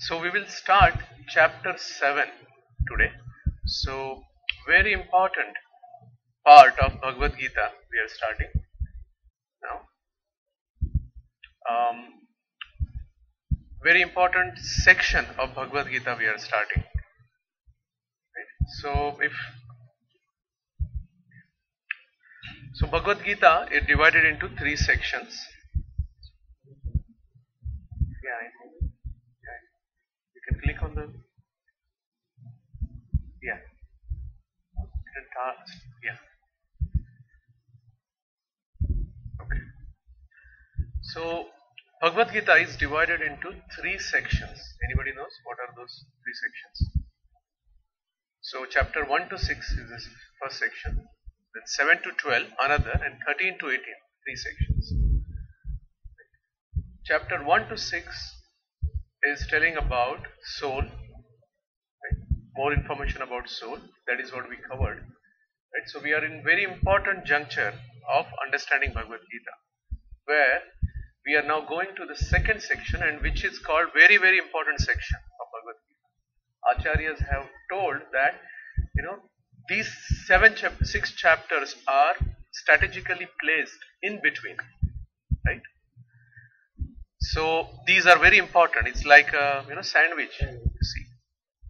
So we will start chapter 7 today. So very important part of Bhagavad Gita we are starting now. Very important section of Bhagavad Gita we are starting. Right? So Bhagavad Gita is divided into 3 sections. You can click on the Okay. So Bhagavad Gita is divided into 3 sections. Anybody knows what are those 3 sections? So chapter 1 to 6 is the first section, then 7 to 12 another, and 13 to 18 3 sections. Chapter 1 to 6 is telling about soul, right? More information about soul. That is what we covered. Right? So we are in very important juncture of understanding Bhagavad Gita, where we are now going to the second section, and which is called very, very important section of Bhagavad Gita. Acharyas have told that these 6 chapters are strategically placed in between, right? So these are very important. It's like a sandwich, you see,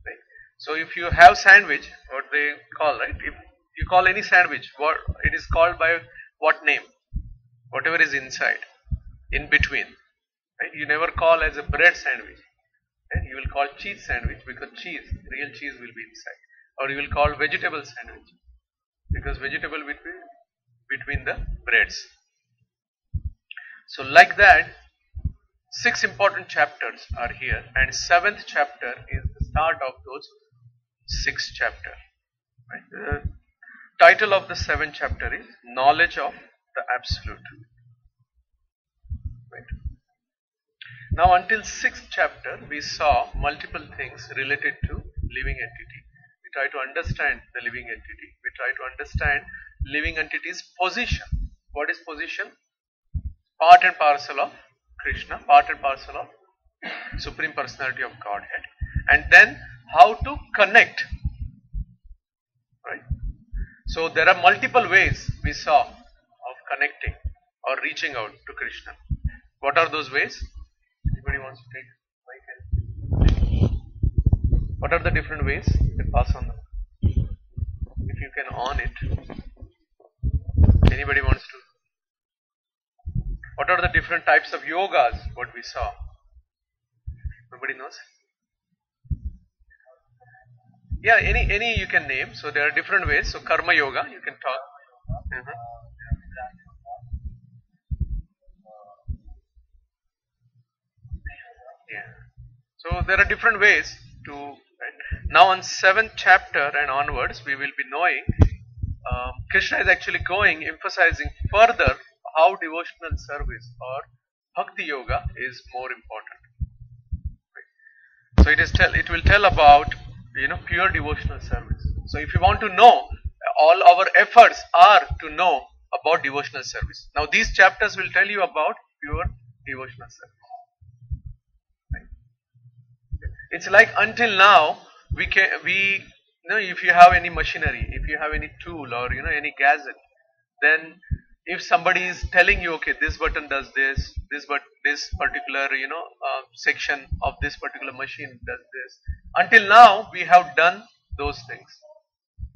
right? So if you have sandwich, what they call, right? If you call any sandwich, what it is called by what name? Whatever is inside, in between, right? You never call as a bread sandwich. Right? You will call cheese sandwich because real cheese will be inside, or you will call vegetable sandwich because vegetable between the breads. So like that, 6 important chapters are here, and 7th chapter is the start of those 6 chapters. Right? The title of the 7th chapter is Knowledge of the Absolute. Right? Now until 6th chapter we saw multiple things related to living entity. We try to understand the living entity. We try to understand living entity's position. What is position? Part and parcel of Krishna, part and parcel of Supreme Personality of Godhead, and then how to connect. Right? So there are multiple ways we saw of connecting or reaching out to Krishna. What are those ways? Anybody wants to take mic? What are the different ways? You can pass on them. If you can on it. Anybody wants to? What are the different types of yogas? What we saw? Nobody knows? Yeah, any you can name. So there are different ways. So karma yoga, you can talk. Yeah. So there are different ways to. Right? Now on 7th chapter and onwards, we will be knowing Krishna is actually emphasizing further how devotional service or bhakti yoga is more important. Right? So it will tell about pure devotional service. So if you want to know, all our efforts are to know about devotional service. Now these chapters will tell you about pure devotional service. It's like until now if you have any machinery, if you have any tool or any gadget, then if somebody is telling you, okay, this button does this particular section of this particular machine does this. Until now we have done those things.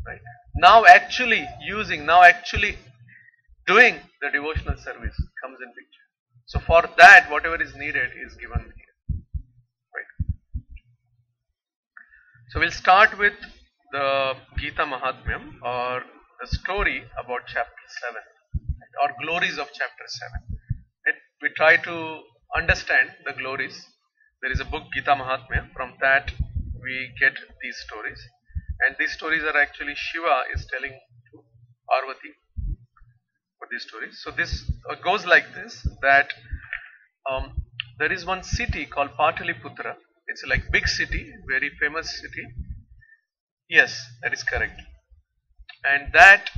Right? Now actually doing the devotional service comes in picture. So for that, whatever is needed is given here. So we'll start with the Gita Mahatmyam, or the story about chapter 7, or glories of chapter 7. We try to understand the glories. There is a book, Gita Mahatmyam. From that we get these stories, and these stories are actually Shiva is telling to Parvati for these stories. So this goes like this, that there is one city called Pataliputra. It's like big city, very famous city. Yes, that is correct. And that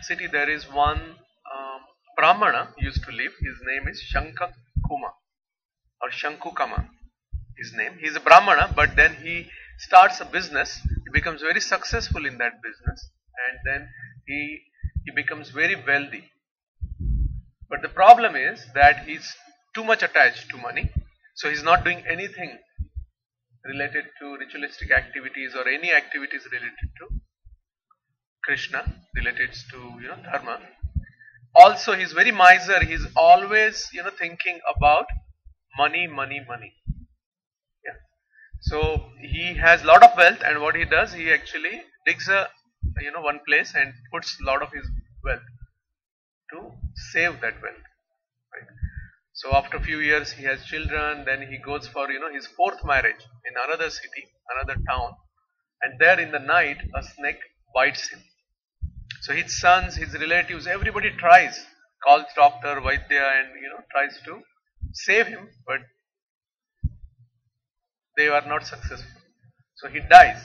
city, there is one Brahmana used to live. His name is Shankakuma or Shankukama. his name. He is a Brahmana, but then he starts a business. He becomes very successful in that business, and then he becomes very wealthy. But the problem is that he's too much attached to money, so he's not doing anything related to ritualistic activities or any activities related to Krishna, related to dharma. Also, he's very miser. He's always thinking about money, money, money. Yeah. So he has lot of wealth, and what he does, he actually digs a one place and puts a lot of his wealth to save that wealth. Right. So after a few years, he has children. Then he goes for his fourth marriage in another city, another town, and there in the night a snake bites him. So his sons, his relatives, everybody tries, calls doctor, Vaidya, and tries to save him, but they are not successful. So he dies,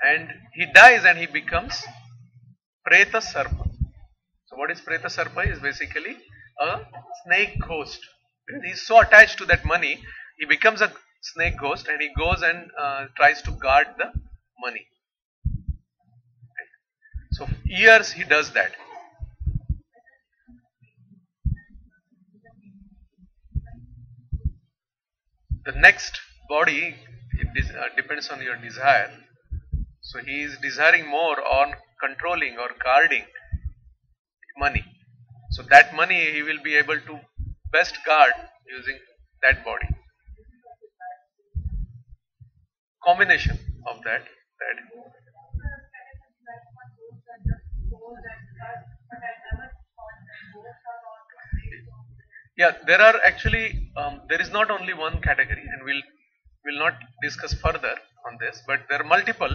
and he becomes Preta Sarpa. So what is Preta Sarpa? Is basically a snake ghost. He is so attached to that money, he becomes a snake ghost, and he goes and tries to guard the money. So years he does that. The next body, it depends on your desire. So he is desiring more on controlling or guarding money. So that money he will be able to best guard using that body. Combination of that. Yeah, there are actually there is not only one category, and we'll not discuss further on this, but there are multiple.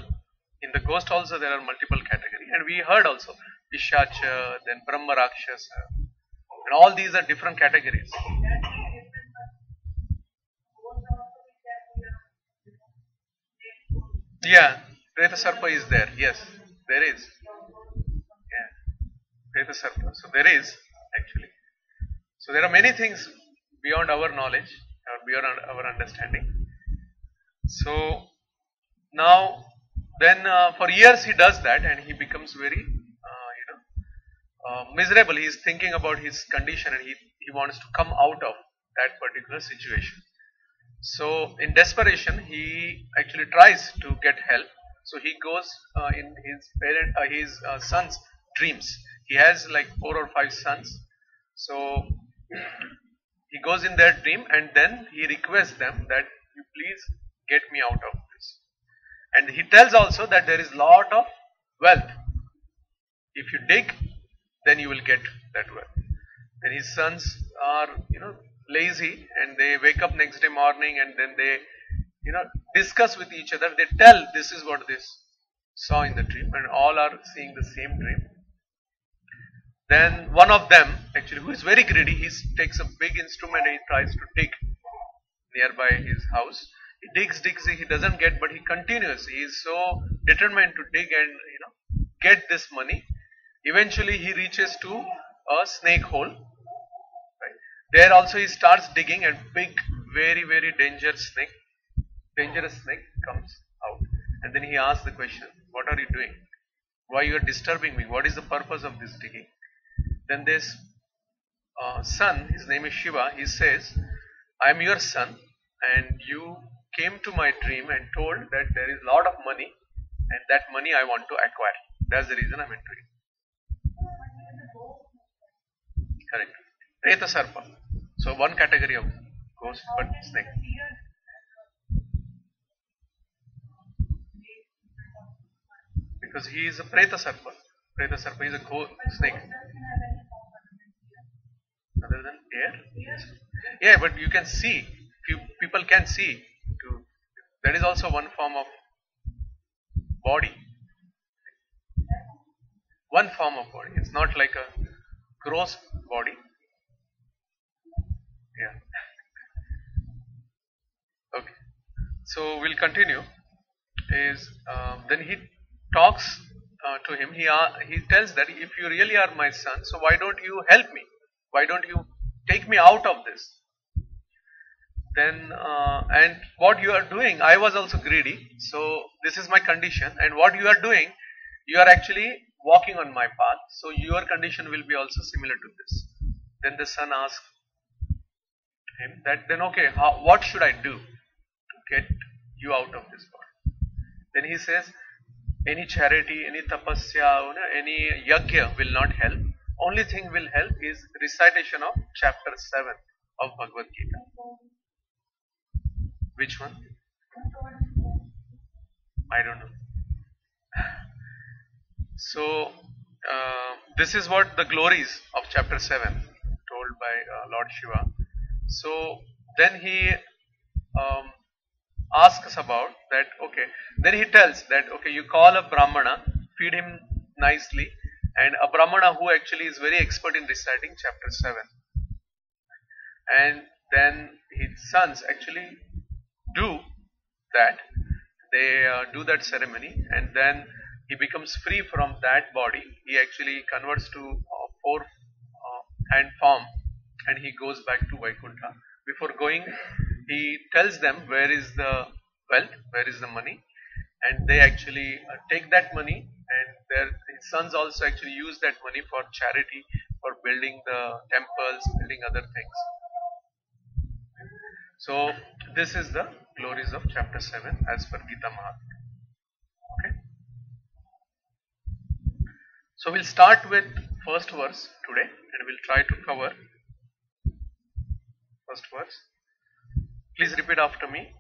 In the ghost also there are multiple categories, and we heard also Pishacha, then Brahma Rakshasa, and all these are different categories. Yeah, Preta Sarpa is there. Yes, there is. Yeah, Preta Sarpa. So there is actually. So there are many things beyond our knowledge or beyond our understanding. So now, then for years he does that, and he becomes very miserable. He is thinking about his condition, and he wants to come out of that particular situation. So in desperation, he actually tries to get help. So he goes in his son's dreams. He has like 4 or 5 sons. So he goes in their dream, and then he requests them that you please get me out of this. And he tells also that there is lot of wealth. If you dig, then you will get that wealth. Then his sons are lazy, and they wake up next day morning, and then they discuss with each other. They tell this is what they saw in the dream, and all are seeing the same dream. Then one of them, actually, who is very greedy, he takes a big instrument and he tries to dig nearby his house. He digs, he doesn't get, but he continues. He is so determined to dig and get this money. Eventually, he reaches to a snake hole. Right? There also he starts digging, and big, very, very dangerous snake comes out. And then he asks the question, "What are you doing? Why you are disturbing me? What is the purpose of this digging?" Then this son, his name is Shiva, he says, "I am your son, and you came to my dream and told that there is a lot of money, and that money I want to acquire. That's the reason I am entering." Correct. Preta Sarpa. So one category of ghost, but snake. Because he is a Preta Sarpa. Preta Sarpa is a snake. Other than air? Yes. Yeah, but you can see. People can see. That is also one form of body. One form of body. It's not like a gross body. Yeah. Okay. So we'll continue. Then he talks to him. He tells that if you really are my son, so why don't you help me? Why don't you take me out of this? then and what you are doing, I was also greedy, so this is my condition, and what you are doing, you are actually walking on my path, so your condition will be also similar to this. Then the son asked him that, then okay, what should I do to get you out of this world? Then he says, any charity, any tapasya, any yajna will not help. Only thing will help is recitation of chapter 7 of Bhagavad Gita. Which one? I don't know. So this is what the glories of chapter 7 told by Lord Shiva. So then he asks about that, okay, then he tells that, okay, you call a Brahmana, feed him nicely, and a Brahmana who actually is very expert in reciting chapter 7. And then his sons actually do that. They do that ceremony, and then he becomes free from that body. He actually converts to four hand form, and he goes back to Vaikuntha. Before going, he tells them where is the wealth, where is the money, and they actually take that money, and his sons also actually use that money for charity, for building the temples, building other things. So this is the glories of chapter 7 as per Gita Mahatmya. Okay. So we'll start with first verse today, and we'll try to cover first verse. Please repeat after me.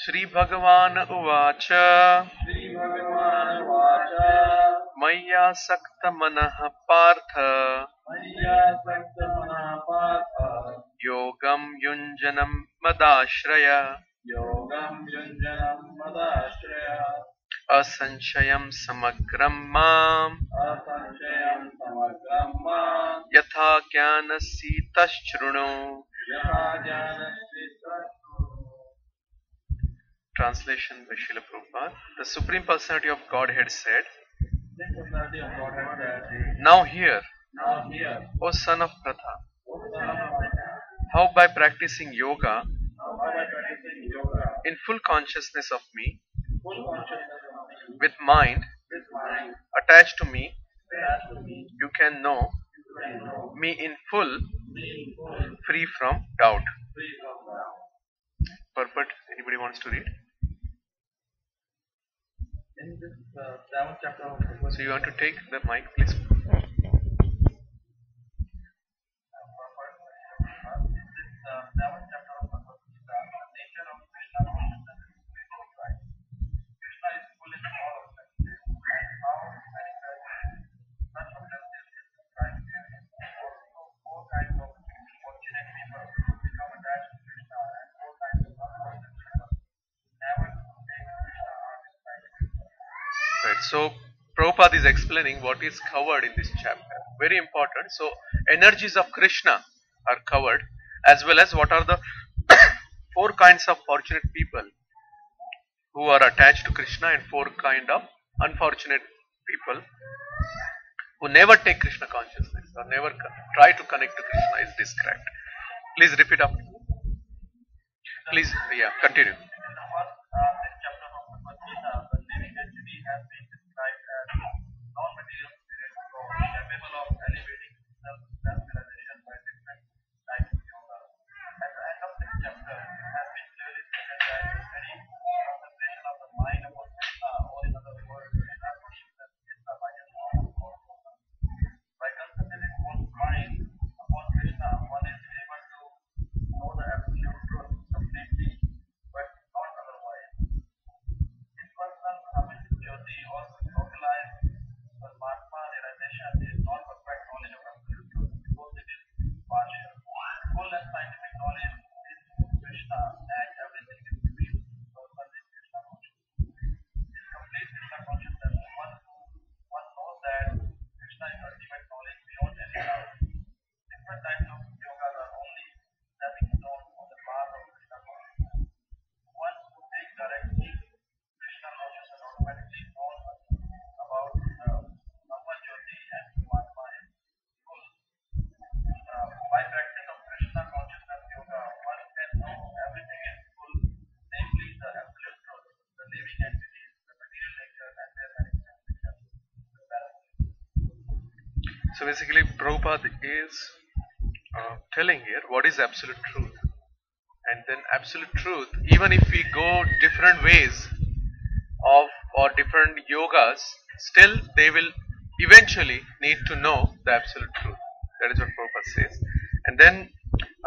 Shri Bhagavan Uvacha Maya Sakta Manaha Partha Yogam Yunjanam Madashraya Asanshayam Samagram Mam Yatha Jnanasi Tashrunu. Translation by Srila Prabhupada. The Supreme Personality of Godhead said, Now hear, O son of Pratha, how by practicing yoga in full consciousness of me, with mind attached to me, you can know me in full, free from doubt. Purport, anybody wants to read? In this 7th chapter of So you want to take the mic, please? Right. So Prabhupada is explaining what is covered in this chapter. Very important. So energies of Krishna are covered, as well as what are the four kinds of fortunate people who are attached to Krishna, and four kind of unfortunate people who never take Krishna consciousness or never try to connect to Krishna is described. Please repeat after me. Please, yeah, continue. So basically, Prabhupada is telling here what is absolute truth. And then absolute truth, even if we go different ways of or different yogas, still they will eventually need to know the absolute truth. That is what Prabhupada says. And then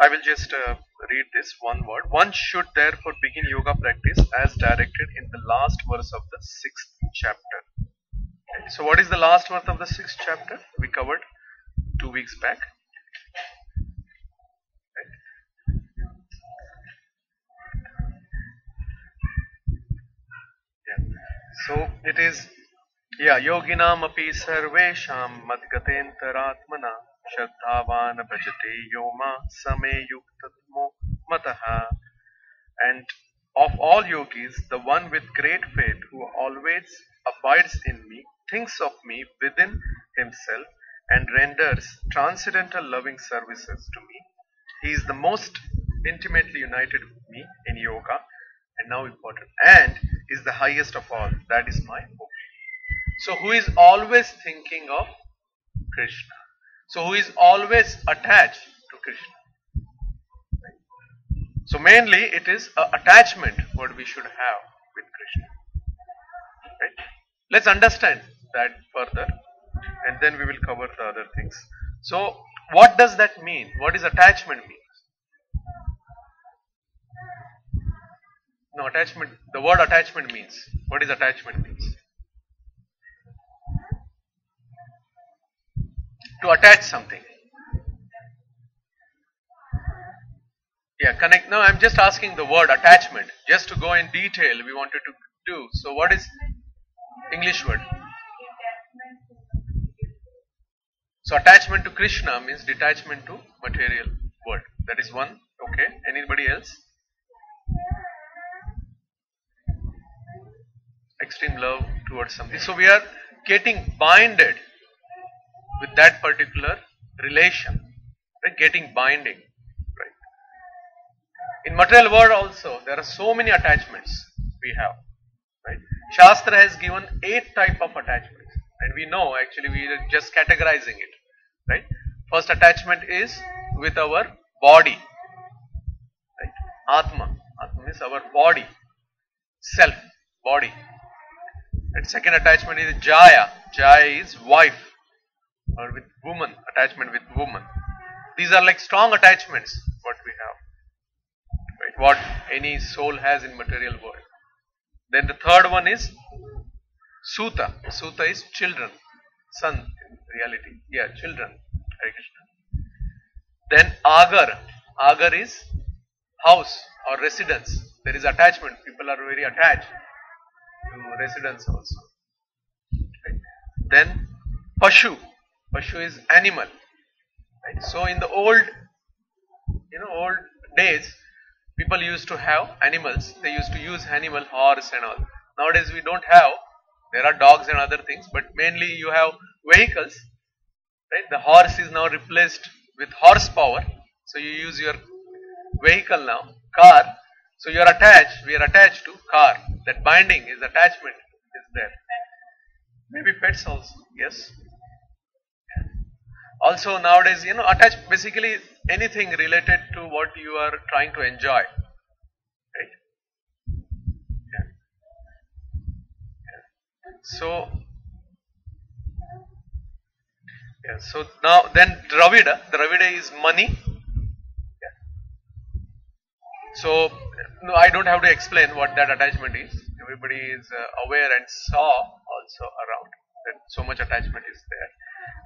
I will just read this one word. One should therefore begin yoga practice as directed in the last verse of the 6th chapter. Okay. So what is the last verse of the 6th chapter? We covered 2 weeks back. So it is, yoginam api sarvesham madgatenteratmana shraddhavan bhajate yoma same yuktatmo mataha. And of all yogis, the one with great faith who always abides in me, thinks of me within himself and renders transcendental loving services to me. He is the most intimately united with me in yoga, and now important, and is the highest of all. That is my hope. So who is always thinking of Krishna? So who is always attached to Krishna? So mainly it is an attachment what we should have with Krishna. Right? Let's understand that further, and then we will cover the other things. So what does that mean? What is attachment mean? No, attachment, the word attachment means. What is attachment means? To attach something. Yeah, connect. No, I'm just asking the word attachment. Just to go in detail, we wanted to do. So what is English word? So attachment to Krishna means detachment to material world. That is one. Okay. Anybody else? Extreme love towards something. So we are getting binded with that particular relation. Right? Getting binding. Right? In material world also, there are so many attachments we have. Right? Shastra has given 8 type of attachments. And we know, actually we are just categorizing it. Right? First attachment is with our body. Right? Atma. Atma means our body. Self. Body. And second attachment is Jaya. Jaya is wife. Or with woman. Attachment with woman. These are like strong attachments what we have. Right? What any soul has in material world. Then the third one is Suta. Suta is children. Son in reality. Yeah, children. Hare Krishna. Then Agar. Agar is house or residence. There is attachment. People are very attached to residence also. Right? Then Pashu. Pashu is animal. Right? So in the old days, people used to have animals. They used to use animal, horse and all. Nowadays we don't have. There are dogs and other things, but mainly you have vehicles. Right? The horse is now replaced with horsepower. So you use your vehicle now, car. So you are attached. We are attached to car. That binding is attachment is there. Maybe pets also. Yes. Also nowadays, attach basically anything related to what you are trying to enjoy. Right? Yeah. Yeah. So now then Dravida is money. Yeah. So no, I don't have to explain what that attachment is. Everybody is aware and saw also around that so much attachment is there.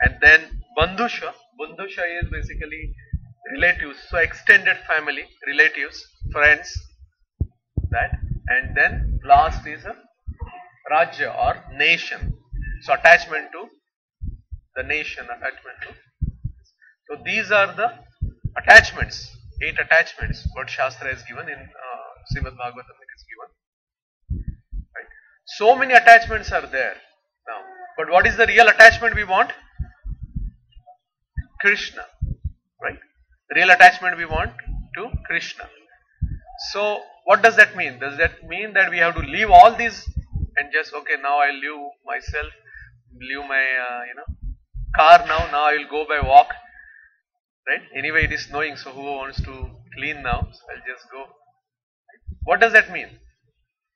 And then Bandhusha. Bandhusha is basically relatives. So extended family, relatives, friends. That. And then last is a Rajya or nation. So attachment to the nation, attachment to. So these are the attachments, 8 attachments what Shastra has given in Srimad Bhagavatam it is given. Right? So many attachments are there now. But what is the real attachment we want? Krishna. Right? Real attachment we want to Krishna. So what does that mean? Does that mean that we have to leave all these and just, okay, now I leave myself, leave my, car now. Now I will go by walk. Right? Anyway, it is snowing, so who wants to clean now? So I'll just go. What does that mean?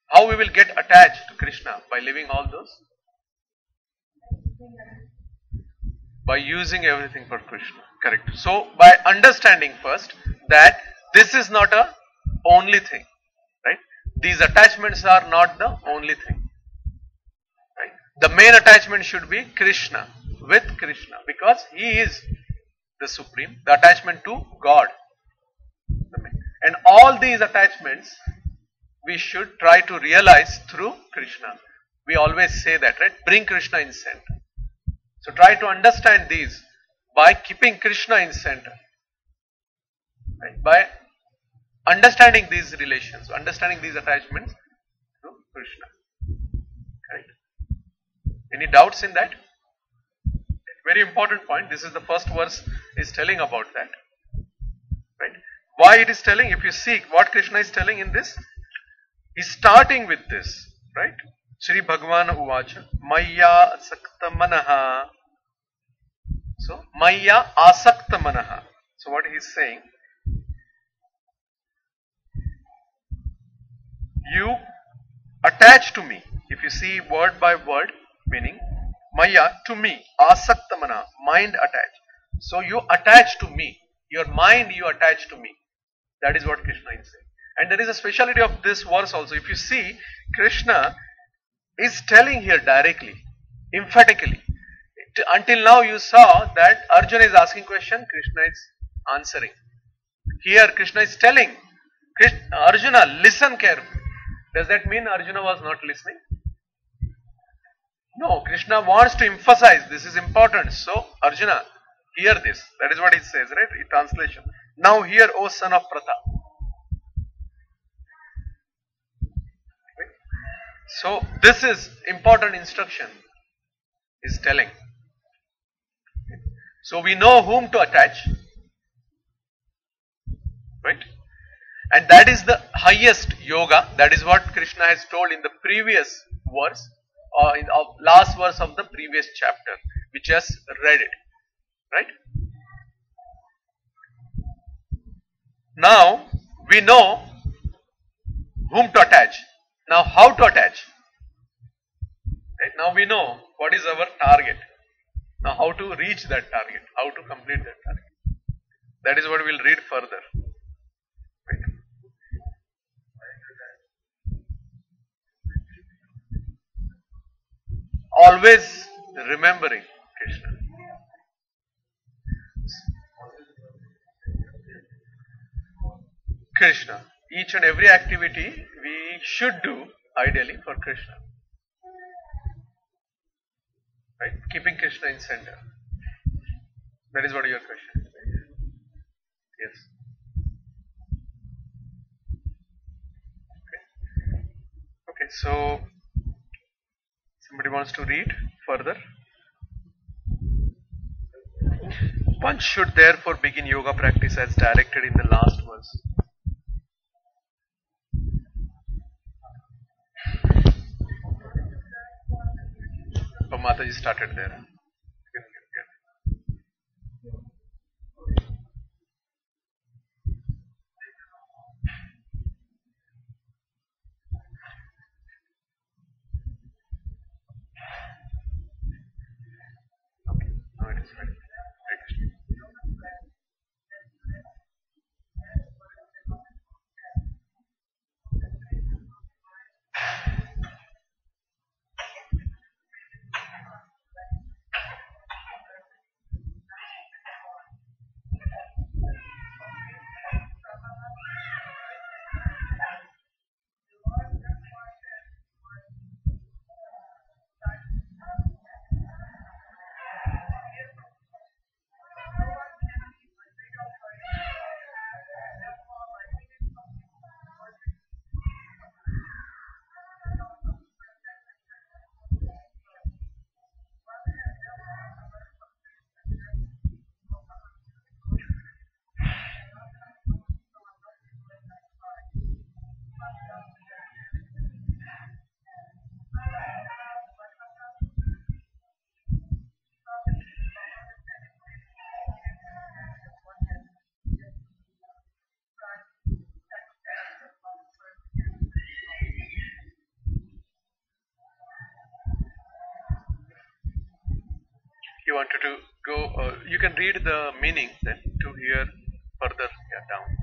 How we will get attached to Krishna? By living all those? By using everything for Krishna. Correct. So, by understanding first that this is not a only thing. Right? These attachments are not the only thing. Right? The main attachment should be Krishna, with Krishna, because he is the supreme, the attachment to God. And all these attachments we should try to realize through Krishna. We always say that, right? Bring Krishna in center. So try to understand these by keeping Krishna in center. Right? By understanding these relations, understanding these attachments through Krishna. Right? Any doubts in that? Very important point. This is the first verse is telling about that. Right? Why it is telling? If you see what Krishna is telling in this, he's starting with this. Right? Shri Bhagavan Uvacha Maya Asakta Manaha. So, Maya Asakta Manaha. So, what he is saying? You attach to me. If you see word by word, meaning Maya, to me, asaktamana, mind attached. So you attach to me, your mind you attach to me. That is what Krishna is saying. And there is a speciality of this verse also. If you see, Krishna is telling here directly, emphatically. Until now you saw that Arjuna is asking question, Krishna is answering. Here Krishna is telling, Arjuna, listen carefully. Does that mean Arjuna was not listening? No, Krishna wants to emphasize this is important. So, Arjuna, hear this. That is what he says, right? In translation. Now hear, O son of Pratha. Right? So, this is important instruction. Is telling. So, we know whom to attach. Right? And that is the highest yoga. That is what Krishna has told in the previous verse. Or in the last verse of the previous chapter, we just read it, right? Now we know whom to attach. Now how to attach? Right? Now we know what is our target. Now how to reach that target? How to complete that target? That is what we will read further. Right? Always remembering Krishna. Krishna. Each and every activity we should do ideally for Krishna. Right? Keeping Krishna in center. That is what your question is. Yes. Okay, so somebody wants to read further? One should therefore begin yoga practice as directed in the last verse. So Mataji started there. Okay, now it is ready. You wanted to go, you can read the meaning then to hear further down.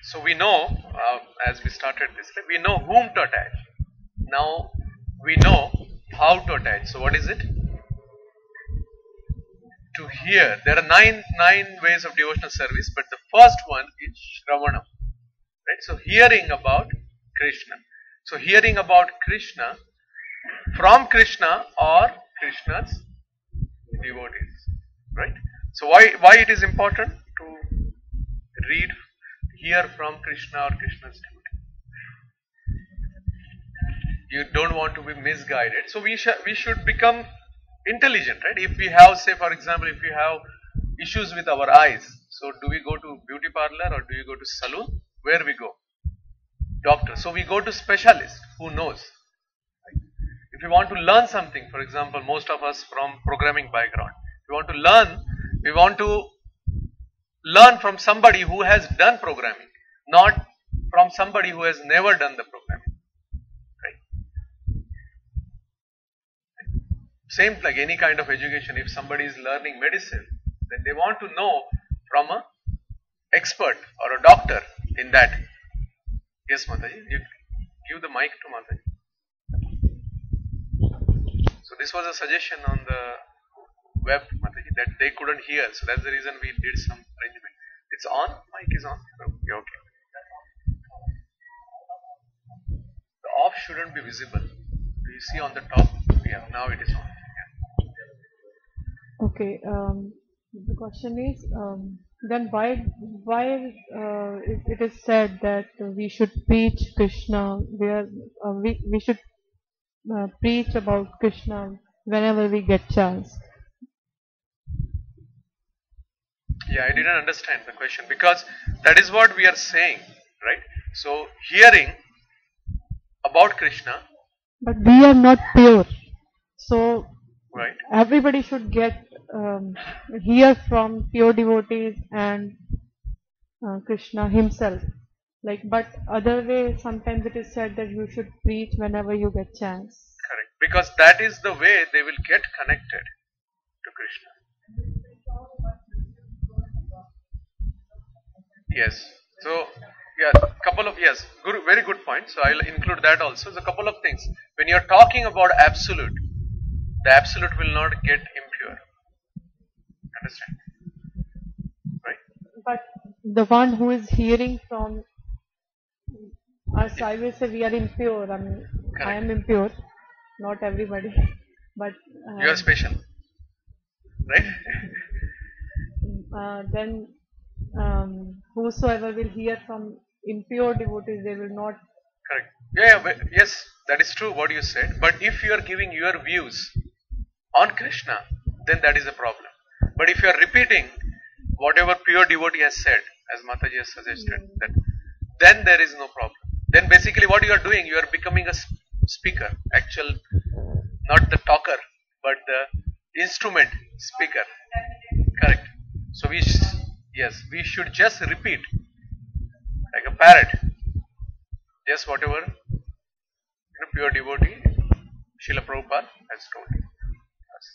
So we know, as we started this, we know whom to attach. Now we know how to attach. So what is it? To hear. There are nine ways of devotional service, but the first one is Shravanam. Right? So hearing about Krishna. So hearing about Krishna from Krishna or Krishna's devotees. Right? So why it is important to hear from Krishna or Krishna's devotee? You don't want to be misguided. So we should become intelligent, right? If we have, say for example, if we have issues with our eyes, so do we go to beauty parlor or do you go to salon? Where we go? Doctor. So we go to specialist who knows. Right? If you want to learn something, for example, most of us from programming background, we want to learn from somebody who has done programming, not from somebody who has never done the programming. Right? Same like any kind of education. If somebody is learning medicine, then they want to know from an expert or a doctor in that. Yes, Mataji, you give the mic to Mataji. So this was a suggestion on the web, Mataji, that they couldn't hear. So that's the reason we did some arrangement. It's on? Mic is on? Okay. The off shouldn't be visible. Do you see on the top? Yeah, now it is on. Yeah. Okay. The question is, then why it is said that we should preach Krishna, where we should preach about Krishna whenever we get chance? Yeah, I didn't understand the question because that is what we are saying, right? So hearing about Krishna, but we are not pure, so right? Everybody should get hear from pure devotees and Krishna himself. Like, but other way, sometimes it is said that you should preach whenever you get chance. Correct, because that is the way they will get connected to Krishna. Yes. So, yeah, Guru, very good point. So I'll include that also. So a couple of things. When you're talking about absolute, the absolute will not get impure. Understand? Right? But the one who is hearing from us, I will say we are impure. I mean, I am impure. Not everybody, but you are special, right? Then whosoever will hear from impure devotees, they will not. Correct. Yeah, yes, that is true what you said. But if you are giving your views on Krishna, then that is a problem. But if you are repeating whatever pure devotee has said, as Mataji has suggested, then there is no problem. then basically what you are doing, you are becoming a speaker, actual, not the talker, but the instrument speaker. Correct. So yes, we should just repeat like a parrot, just whatever pure devotee Srila Prabhupada has told us.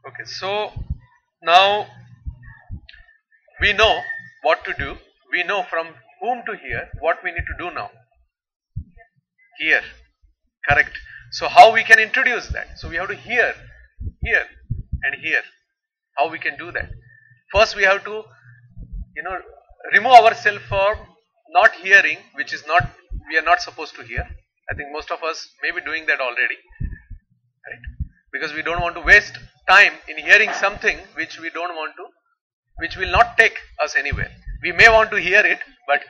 Okay, so now we know what to do. We know from whom to hear. What we need to do now? Hear. Correct. So how we can introduce that? So we have to hear, and hear. How we can do that? First we have to, remove ourselves from not hearing, which is not, we are not supposed to hear. I think most of us may be doing that already, right? Because we don't want to waste time in hearing something which we don't want to, which will not take us anywhere. We may want to hear it, but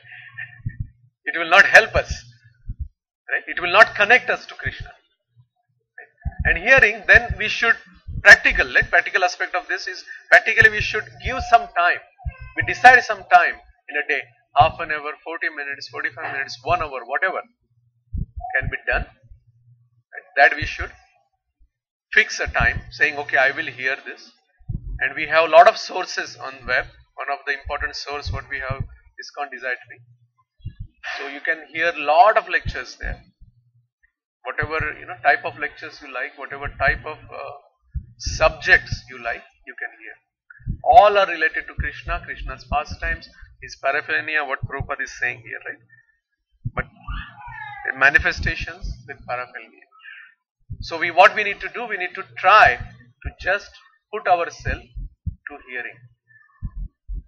it will not help us, right? It will not connect us to Krishna. Right? And hearing, then we should, practical aspect of this is, practically we should give some time. We decide some time in a day, half an hour, 40 minutes, 45 minutes, 1 hour, whatever can be done. Right? That we should fix a time, saying, okay, I will hear this. And we have a lot of sources on web. One of the important source what we have is called Desire Tree. So you can hear a lot of lectures there. Whatever type of lectures you like, whatever type of subjects you like, you can hear. All are related to Krishna, Krishna's pastimes, his paraphernalia, what Prabhupada is saying here, right? But manifestations with paraphernalia. So what we need to do, we need to try to just put ourselves to hearing.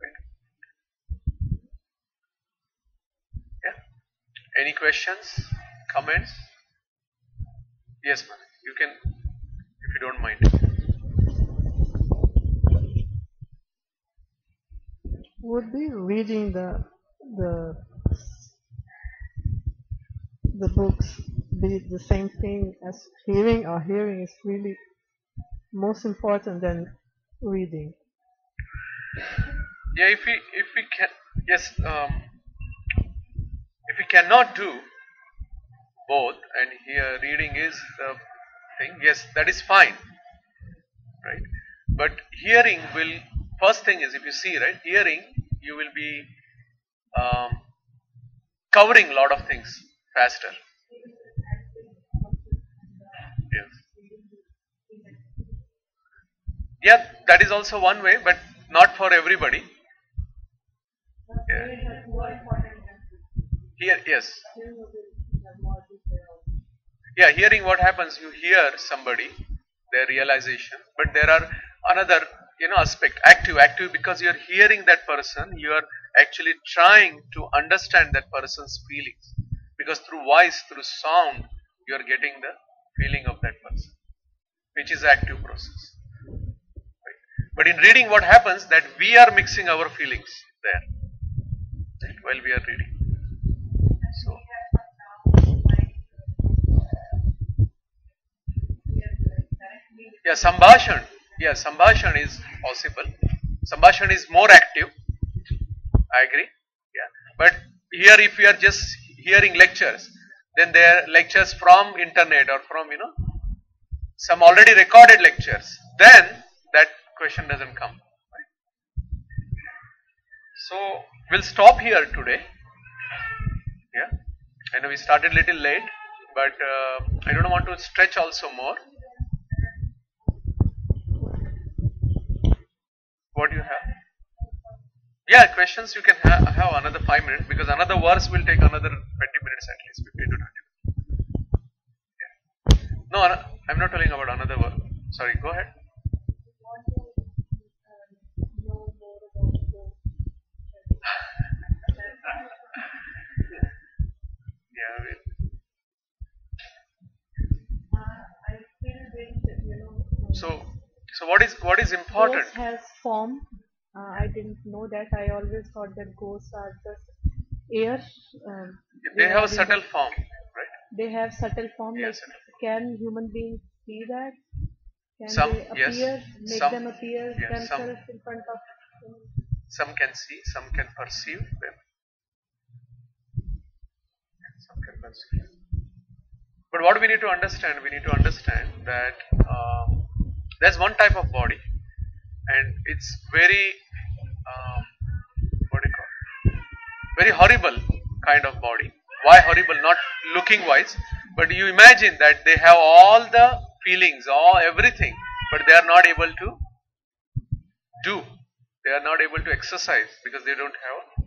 Right? Yeah? Any questions, comments? Yes, ma'am. You can, if you don't mind. Would be reading the books be the same thing as hearing, or hearing is really most important than reading? Yeah, if we can, yes, if we cannot do both, and here reading is the thing, yes, that is fine, right? But hearing will, first thing is, if you see, right, hearing, you will be covering a lot of things faster. Yes. Yeah, that is also one way, but not for everybody. Yeah. Here, yes. Yeah, hearing, what happens, you hear somebody, their realization, but there are another aspect, active because you are hearing that person, you are actually trying to understand that person's feelings, because through voice, through sound, you are getting the feeling of that person, which is active process. Right? But in reading, what happens, that we are mixing our feelings there, right, while we are reading. So yeah, Sambhashan. Yeah, Sambhashan is possible. Sambhashan is more active. I agree. Yeah. But here, if you are just hearing lectures, then there are lectures from internet or from, some already recorded lectures. Then that question doesn't come. Right? So we'll stop here today. Yeah. I know we started a little late, but I don't want to stretch also more. What do you have? Yeah, questions you can have another 5 minutes, because another verse will take another 20 minutes at least, 15 to 20 minutes. Yeah. No, I'm not telling about another verse. Sorry, go ahead. Yeah. So what is important? Ghost has form. I didn't know that. I always thought that ghosts are just air. They have a subtle form, right? They have subtle form. Yes. Can human beings see that? Can Some, they appear? yes. Make Some, them appear yes. themselves in front of? Some can see, some can perceive them. Some can perceive. But what we need to understand that there's one type of body, and it's very, what do you call it? Very horrible kind of body. Why horrible? Not looking wise, but you imagine that they have all the feelings, everything, but they are not able to do. They are not able to exercise because they don't have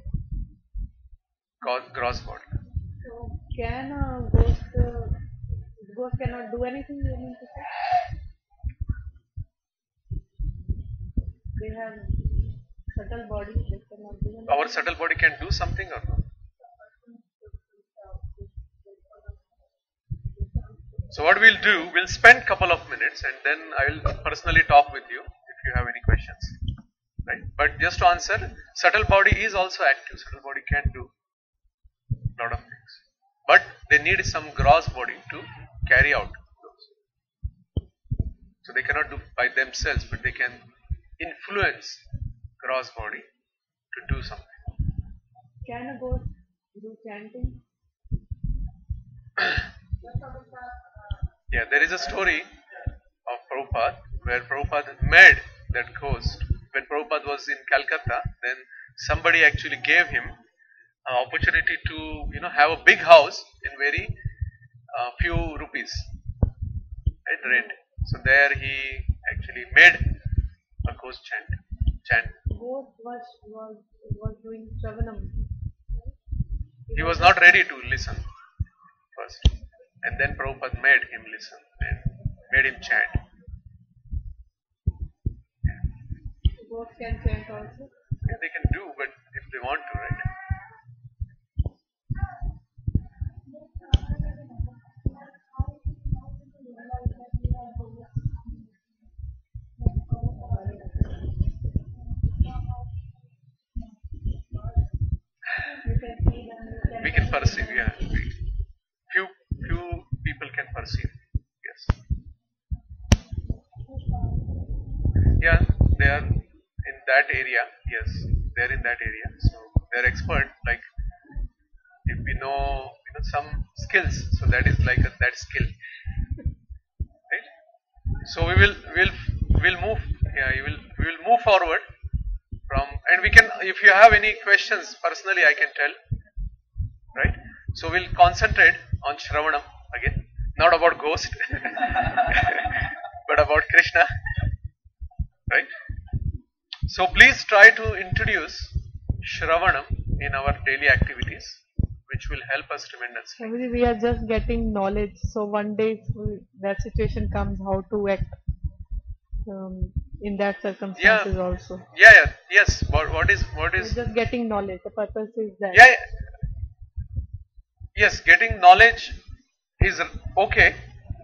a gross body. So can ghost cannot do anything, you mean to say? They have subtle body, they cannot do anything. Our subtle body can do something or not? So what we'll do, we'll spend couple of minutes and then I will personally talk with you if you have any questions. Right? But just to answer, subtle body is also active. Subtle body can do lot of things. But they need some gross body to carry out those. So they cannot do by themselves, but they can influence gross body to do something. Can a ghost do chanting? Yeah, there is a story of Prabhupada where Prabhupada met that ghost. When Prabhupada was in Calcutta, then somebody actually gave him an opportunity to have a big house in very few rupees, right, rent. So there he actually made a ghost chant. Ghost was doing Shravanam. He was not ready to listen first, and then Prabhupada made him listen and made him chant. Ghosts can chant also. Yeah, they can do, but if they want to, right? We can perceive, yeah. Few people can perceive, yes. Yeah, they are in that area, yes. They are in that area, so they are expert. Like if we know, some skills, so that is like that skill, right? So we'll move. Yeah, we will move forward from, and we can. If you have any questions, personally, I can tell. Right? So we'll concentrate on Shravanam again, not about ghost, but about Krishna. Right? So please try to introduce Shravanam in our daily activities, which will help us tremendously. Actually, we are just getting knowledge. So one day, if that situation comes, how to act in that circumstances also. Yeah. Yes. What is? We're just getting knowledge. The purpose is that. Yeah. Yes, getting knowledge is okay,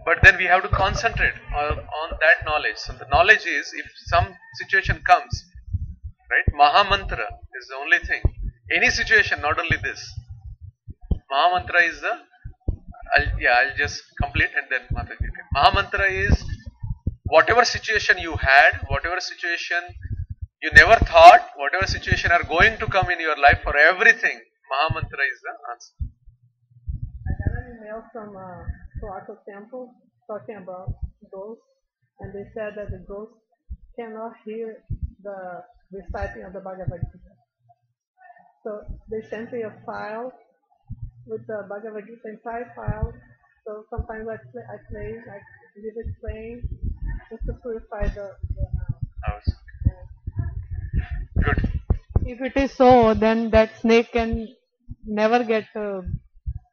but then we have to concentrate on that knowledge. So the knowledge is, if some situation comes, right? Mahamantra is the only thing. Any situation, not only this. Mahamantra is I'll just complete and then Mataji. Mahamantra is whatever situation you had, whatever situation you never thought, whatever situation are going to come in your life, for everything, Mahamantra is the answer. I got an email from Toronto Temple talking about ghosts, and they said that the ghosts cannot hear the reciting of the Bhagavad Gita. So they sent me a file with the Bhagavad Gita inside file. So sometimes I leave it playing just to purify the house. Good. If it is so, then that snake can never get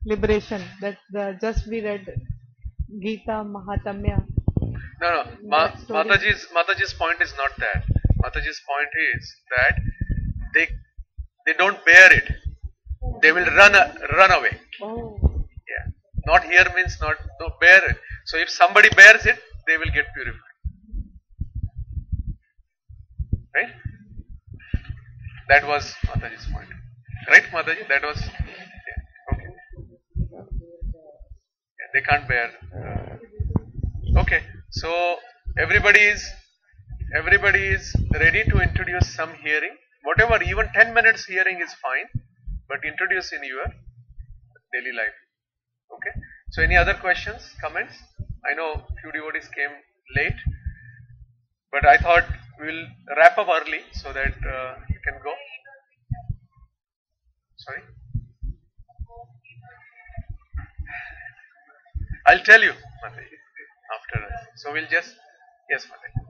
liberation. Just we read Gita Mahatamya. No. Mataji's point is not that. Mataji's point is that they don't bear it. They will run away. Oh. Yeah. Not here means no bear it. So if somebody bears it, they will get purified. Right? That was Mataji's point. Right, Mataji? That was okay. Yeah, they can't bear. Okay. So everybody is ready to introduce some hearing. whatever, even 10 minutes hearing is fine, but introduce in your daily life. Okay. So any other questions, comments? I know few devotees came late, but I thought we will wrap up early so that you can go. Sorry? I'll tell you, Mataji, after. So we'll just, yes, Mataji.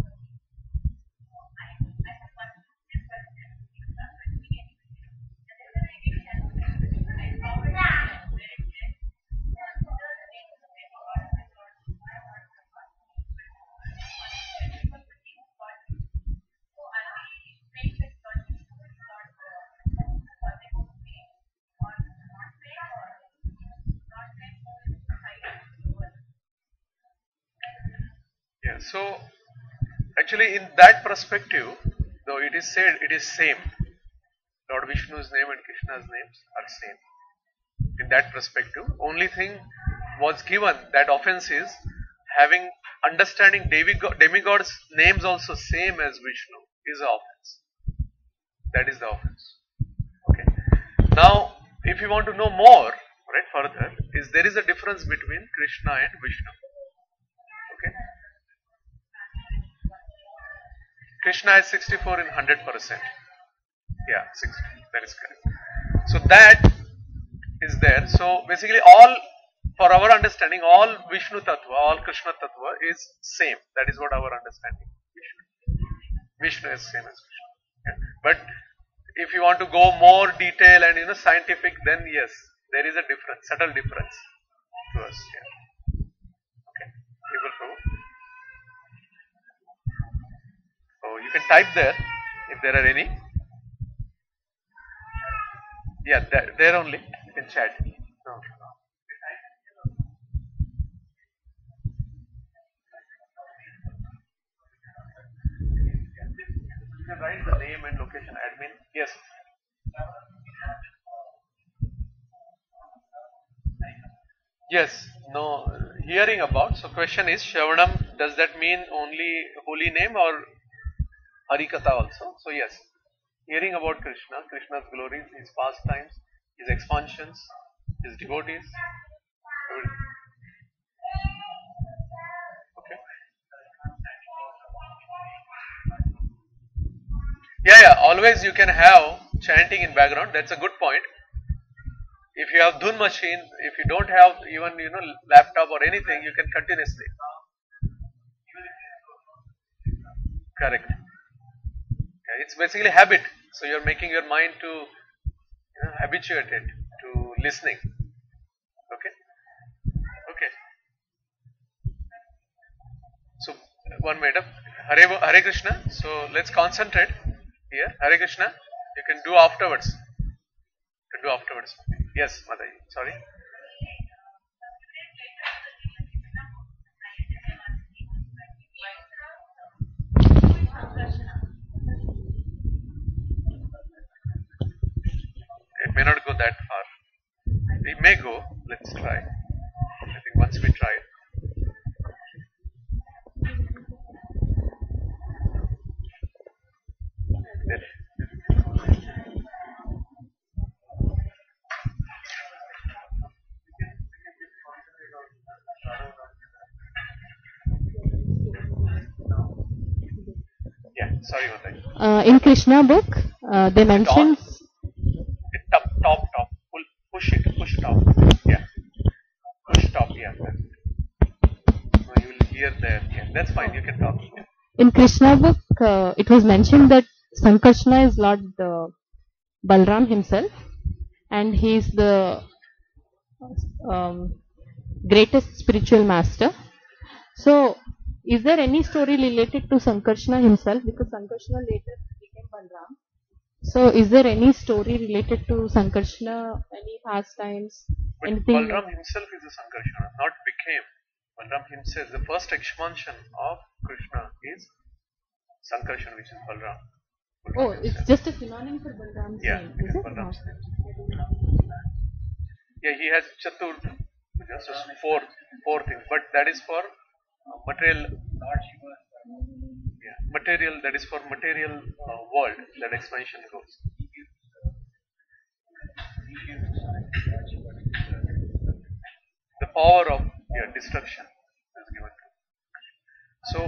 Yeah, so actually in that perspective, though it is said it is same, Lord Vishnu's name and Krishna's names are same. In that perspective, only thing was given, that offense is having understanding demigods names also same as Vishnu is the offense. That is the offense. Okay. Now, if you want to know more, right, further, is there is a difference between Krishna and Vishnu. Okay. Krishna is 64 in 100%. Yeah, 60. That is correct. So that is there. So basically, all for our understanding, all Vishnu Tattva, all Krishna Tattva is same. That is what our understanding. Vishnu is same as Krishna. Yeah. But if you want to go more detail and scientific, then yes, there is a difference, subtle difference to us. Yeah. Okay. People prove. So you can type there if there are any. Yeah, there only. You can chat. No. You can write the name and location admin. Yes. Yes. No. Hearing about. So question is Shravanam. Does that mean only holy name or Harikatha also? So yes. Hearing about Krishna, Krishna's glories, his pastimes, his expansions, his devotees. Okay. Yeah. Always you can have chanting in background. That's a good point. If you have dhun machine, if you don't have even laptop or anything, you can continuously. Correct. Yeah, it's basically habit. So you're making your mind to habituated to listening. Okay. Okay. So one minute. Hare Krishna. So let's concentrate here. Hare Krishna. You can do afterwards. You can do afterwards. Yes, Mataji. Sorry. It may not go that far. We may go. Let's try. I think once we try it. Yeah, sorry Mataji. In Krishna book, they mention Top. Push top. Yeah. Push top, yeah. So you will hear there. Yeah, that's fine. You can talk. Yeah. in Krishna book, it was mentioned that Sankarshana is Lord Balram himself, and he is the greatest spiritual master. So, is there any story related to Sankarshana himself? Because Sankarshana later became Balram. So, is there any story related to Sankarshana, any pastimes, But anything? Balram himself is a Sankarshana, not became. Balram himself, the first expansion of Krishna is Sankarshana, which is Balram. Oh, it's just a synonym for Balram's Yeah, name. it Is is it? Balram's name. Yeah, he has Chatur, just four things, but that is for material. Yeah, material, that is for material world, that expansion goes. The power of destruction is given to. So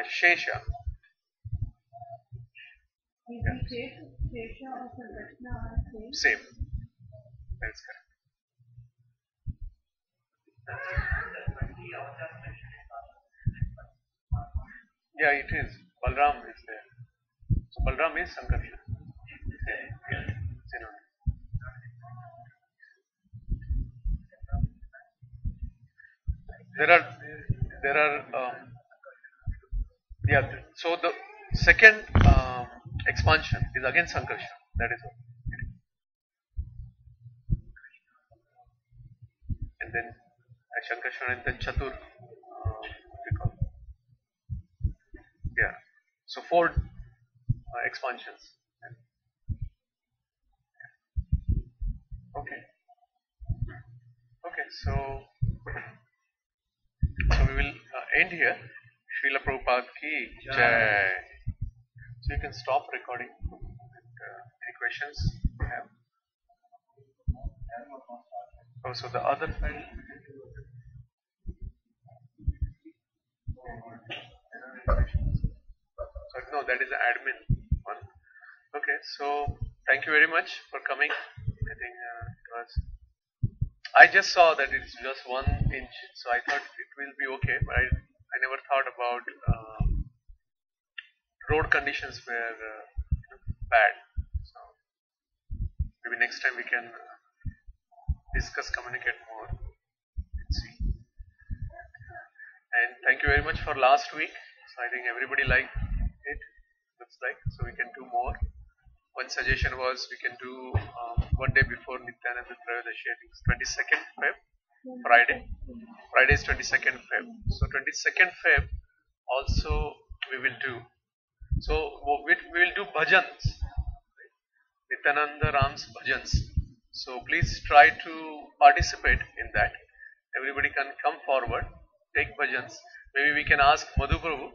Shesha. Same. That's correct. Yeah, it is. Balram is there. So Balram is Sankarshan. There are so the second expansion is again Sankarshan. That is all. And then Sankarshan and then Chatur. Yeah. So 4 expansions. Okay. Okay. So we will end here. Srila Prabhupada ki Jai. So you can stop recording. Any questions you have? Oh, so the other side. So no, that is the admin one. Okay, so thank you very much for coming. I think it was. I just saw that it's just 1 inch, so I thought it will be okay, but I never thought about road conditions were bad. So maybe next time we can discuss, communicate more. Let's see. And thank you very much for last week. So I think everybody liked it. Looks like so we can do more. One suggestion was we can do one day before Nityananda Trayodasi. I think it's 22nd Feb, Friday. Friday is 22nd Feb. So 22nd Feb also we will do. So we will do bhajans, Nityananda Ram's bhajans. So please try to participate in that. Everybody can come forward, take bhajans. Maybe we can ask Madhu Prabhu.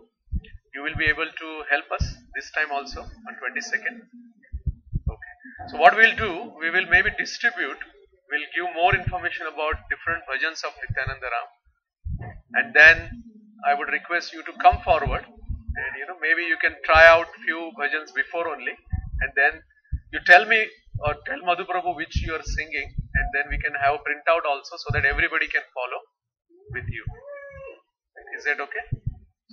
You will be able to help us this time also on 22nd. Okay. So what we will do, we will maybe distribute. We'll give more information about different bhajans of Nityananda Ram. And then I would request you to come forward. And maybe you can try out few bhajans before only, and then you tell me or tell Madhu Prabhu which you are singing, and then we can have a printout also so that everybody can follow with you. Is that okay?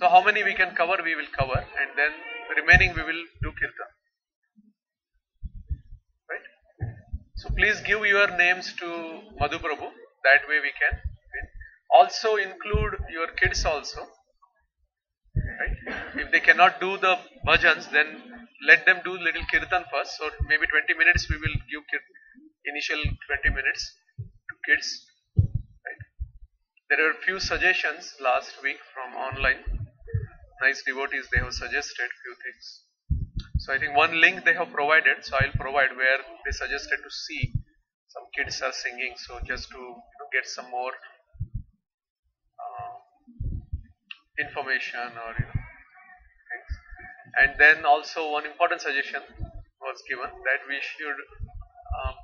So how many we can cover, we will cover, and then the remaining we will do kirtan. Right? So please give your names to Madhu Prabhu. That way we can. Also include your kids also. Right? If they cannot do the bhajans, then let them do little kirtan first. So maybe 20 minutes we will give initial 20 minutes to kids. Right? There are few suggestions last week from online. Nice devotees, they have suggested few things. So I think one link they have provided, so I'll provide, where they suggested to see some kids are singing. So just to get some more information or things. And then also one important suggestion was given that we should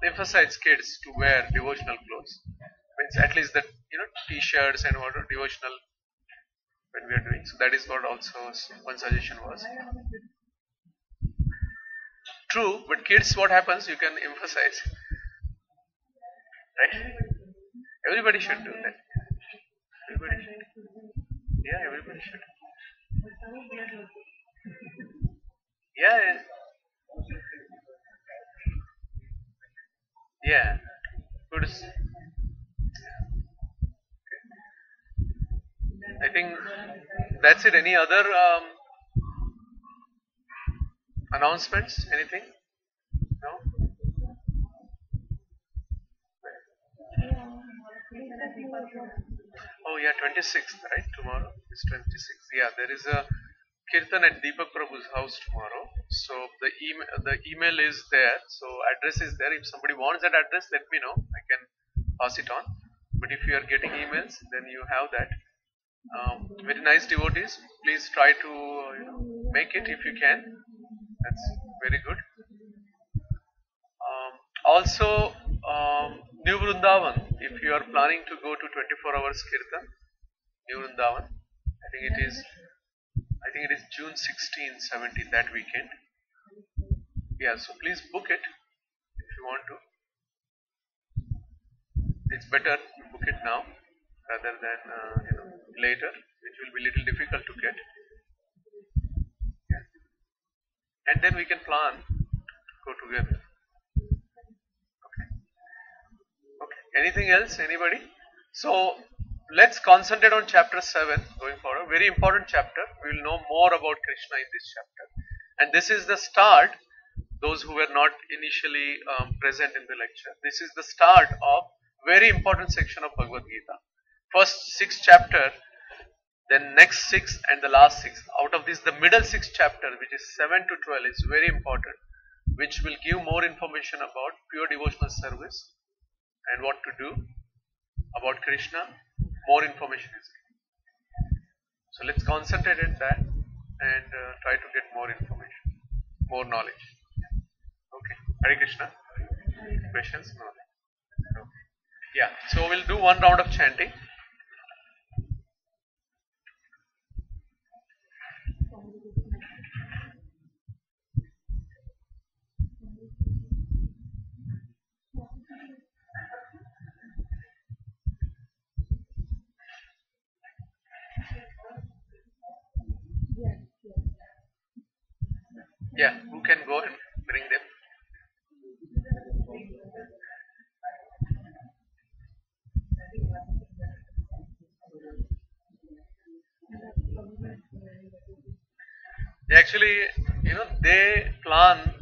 emphasize kids to wear devotional clothes. Means at least that t-shirts and what devotional when we are doing. So that is what also one suggestion was. True, but kids, what happens? You can emphasize, right? Everybody should do that. Everybody should. Yeah, everybody should. Yeah. Yeah. Good. I think that's it. Any other announcements? Anything? No? Oh yeah, 26th, right? Tomorrow is 26th. Yeah, there is a kirtan at Deepak Prabhu's house tomorrow. So the email is there. So address is there. If somebody wants that address, let me know. I can pass it on. But if you are getting emails, then you have that. Very nice devotees. Please try to make it if you can. That's very good. Also, New Vrindavan. If you are planning to go to 24 hours Kirtan, New Vrindavan, I think it is June 16, 17, that weekend. Yeah, so please book it if you want to. It's better to book it now rather than later, which will be little difficult to get. Yeah. And then we can plan to go together. Okay. Okay. Anything else? Anybody? So let's concentrate on chapter 7 going forward. Very important chapter. We will know more about Krishna in this chapter. And this is the start, those who were not initially present in the lecture, this is the start of very important section of Bhagavad Gita. First 6 chapter, then next 6 and the last 6. Out of this, the middle 6 chapter, which is 7 to 12, is very important, which will give more information about pure devotional service and what to do about Krishna. More information is given. So let's concentrate on that and try to get more information, more knowledge. Okay. Hare Krishna. Questions? No. Okay. Yeah. So we'll do one round of chanting. Yeah, who can go and bring them? Actually, they plan,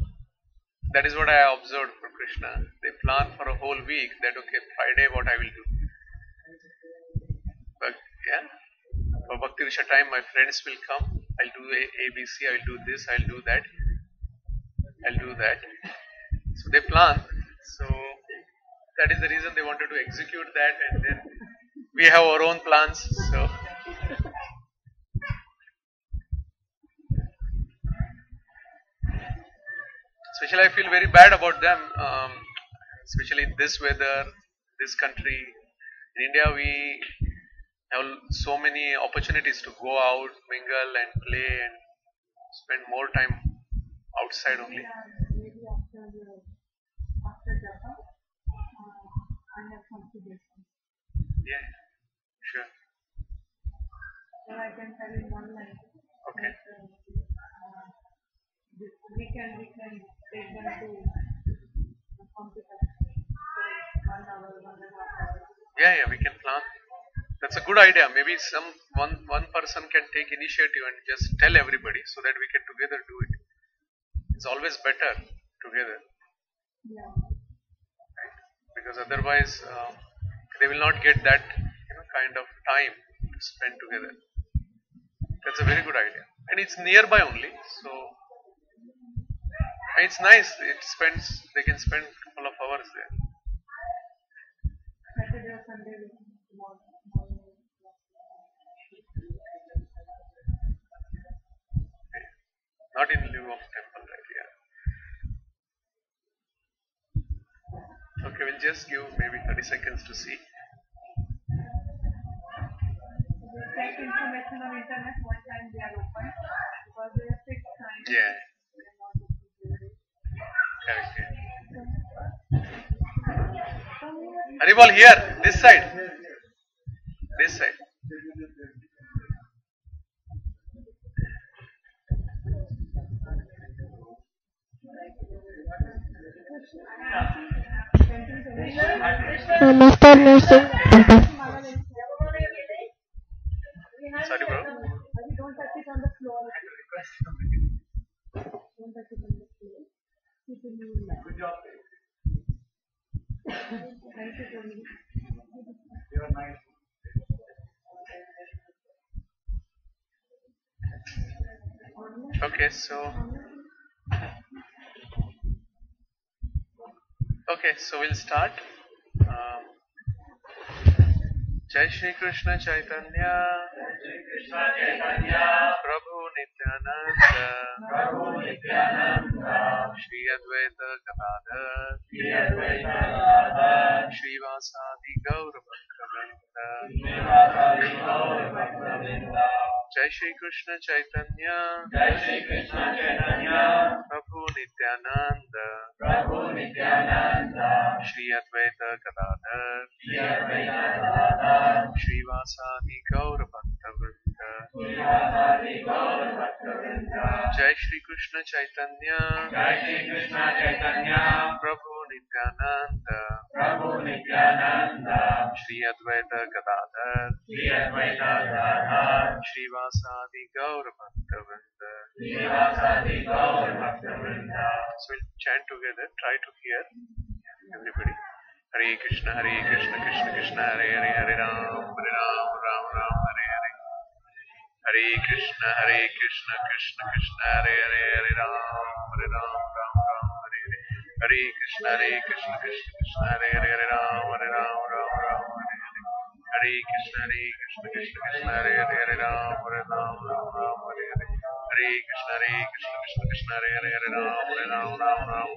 that is what I observed for Krishna. They plan for a whole week that, okay, Friday what I will do. But yeah, for Bhakti Risha time, my friends will come. I'll do ABC, I'll do this, I'll do that. I'll do that. So they plan. So that is the reason they wanted to execute that, and then we have our own plans. So especially I feel very bad about them, especially in this weather, this country. In India, we have so many opportunities to go out, mingle and play and spend more time outside only. Maybe after Japa, I have some suggestions. Yeah, sure. Then I can tell in one line. Okay. We can take them to computer. So 1 hour, 1.5 hours. Yeah, we can plan. That's a good idea. Maybe one person can take initiative and just tell everybody so that we can together do it. It's always better together. Yeah. Right? Because otherwise they will not get that kind of time to spend together. That's a very good idea. And it's nearby only, so it's nice. They can spend a couple of hours there. Saturday or Sunday we can tomorrow. Not in lieu of temple, right? Yeah. Okay, we'll just give maybe 30 seconds to see. Check information on internet what time they are open, because they are fixed time. Yeah. Correct. Haribol, here, this side. This side. Namaste, Nurse. Sorry, bro. Don't touch it on the floor. Don't touch it on the floor. Keep it in your Good job. Thank you, Tony. You are nice. Okay, so Okay, so we'll start. Jai Shri Krishna Chaitanya, Prabhu Nityananda, Shri Advaita Gadadhar, Shri Vasadi Gaura Bhaktavinda. Jai Shri Krishna Chaitanya, Prabhu Nityananda, Shri Advaita Gadadhar, Shri Vasadi Gaura Bhaktavinda. Jai Shri Krishna Chaitanya, Prabhu Nityananda, Shri Advaita Gadadhar, Shri Vasadi Gaura Bhaktavinda. So we'll chant together, try to hear everybody. Hare Krishna, Krishna Krishna, Hare Hare, Hare Ram, Ram Ram, Hare Hare. Hare Krishna, Krishna Krishna, Hare Hare, Hare Ram, Ram Ram, Hare Hare. Hare Krishna, Krishna Krishna, Hare Hare, Hare Ram, Ram Ram, Hare Hare. Hare Krishna, Krishna Hare Hare, Hare Ram, Ram Ram, Hare Hare. Hare Krishna, Krishna Hare Hare, Hare Ram, Ram Ram, Hare Hare. Hare Krishna, Krishna Hare Hare, Hare Ram, Ram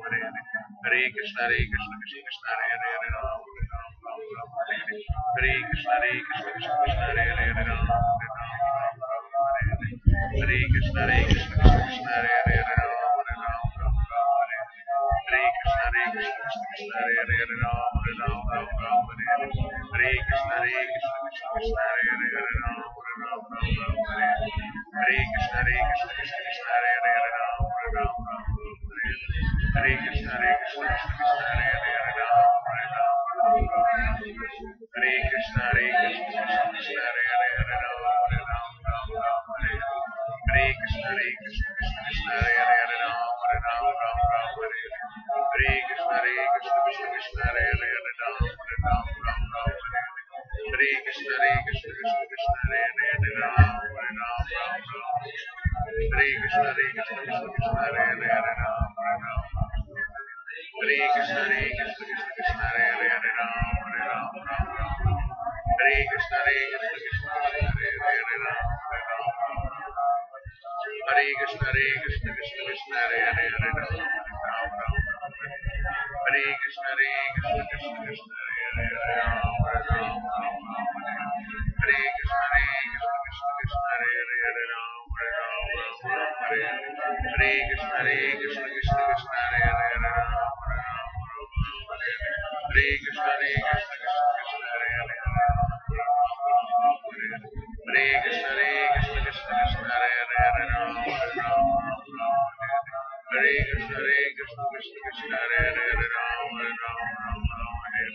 Ram, Hare Hare. Hare Krishna, Krishna Hare Hare, Hare Ram, Ram Ram, Hare Hare. Hare Krishna, Krishna Hare Hare, Hare Ram, Ram Ram, Hare Hare. Hare Krishna, Krishna Hare Hare, Hare Ram, Ram Ram, Hare Hare. Hare Krishna, Krishna Hare Hare, Hare Ram, Ram Ram, Hare Hare. Hare Krishna, Krishna Hare Hare, Hare Ram, Ram Ram, Hare Hare. Hare Krishna, Krishna Hare Hare, Hare Ram, Ram Ram, Hare Hare. Hare Krishna, Krishna Hare Hare, Hare Ram, Ram Hare Hare. Hare Krishna, Krishna Hare Hare, Hare Ram, Ram Hare Hare. Hare Krishna, Krishna Hare Hare, Hare Ram, Ram Hare Hare. Hare Krishna, Krishna Hare Hare, Hare Ram, Ram Hare Hare. Hare Krishna, Krishna Hare Hare, Hare Ram, Ram Hare Krishna, Krishna Hare Hare, Hare Ram, Ram Hare Krishna, Krishna Hare Hare, Hare Ram, Hare Krishna, Krishna Hare Hare, Hare Ram, Hare Krishna, Krishna Hare Hare, Hare Ram, Hare Krishna, Krishna Hare Hare, Hare Ram, Hare Krishna, Krishna Hare Hare, Hare Ram, Hare Krishna, Krishna Hare Hare, Hare Hare Krishna, Krishna Hare Hare, Hare Ram, Hare Krishna, Krishna Hare Hare, Hare Ram, Hare Krishna, Krishna Hare Hare, Hare Ram,